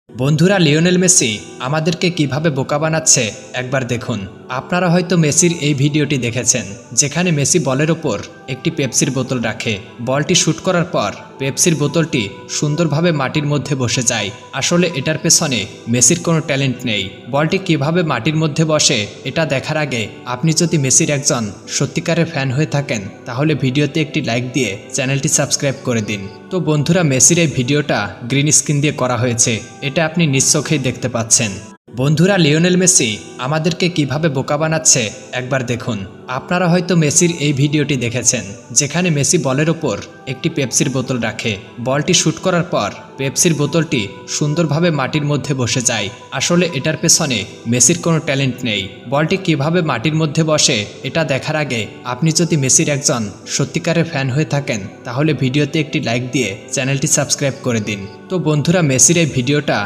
বন্ধুরা, Lionel Messi আমাদেরকে কিভাবে বোকা বানাচ্ছে একবার দেখুন। আপনারা হয়তো মেসির এই ভিডিওটি দেখেছেন, যেখানে মেসি বলের ওপর একটি পেপসির বোতল রাখে। বলটি শুট করার পর পেপসির বোতলটি সুন্দরভাবে মাটির মধ্যে বসে যায়। আসলে এটার পেছনে মেসির কোনো ট্যালেন্ট নেই। বলটি কিভাবে মাটির মধ্যে বসে এটা দেখার আগে আপনি যদি মেসির একজন সত্যিকারের ফ্যান হয়ে থাকেন, তাহলে ভিডিওতে একটি লাইক দিয়ে চ্যানেলটি সাবস্ক্রাইব করে দিন। তো বন্ধুরা, মেসির এই ভিডিওটা গ্রিন স্ক্রিন দিয়ে করা হয়েছে, এটা আপনি নিজ চোখেই দেখতে পাচ্ছেন। বন্ধুরা, লিওনেল মেসি আমাদেরকে কিভাবে বোকা বানাচ্ছে একবার দেখুন। আপনারা হয়তো মেসির এই ভিডিওটি দেখেছেন, যেখানে মেসি বলের ওপর একটি পেপসির বোতল রাখে। বলটি শুট করার পর পেপসির বোতলটি সুন্দরভাবে মাটির মধ্যে বসে যায়। আসলে এটার পেছনে মেসির কোনো ট্যালেন্ট নেই। বলটি কিভাবে মাটির মধ্যে বসে এটা দেখার আগে আপনি যদি মেসির একজন সত্যিকারের ফ্যান হয়ে থাকেন, তাহলে ভিডিওতে একটি লাইক দিয়ে চ্যানেলটি সাবস্ক্রাইব করে দিন। তো বন্ধুরা, মেসির এই ভিডিওটা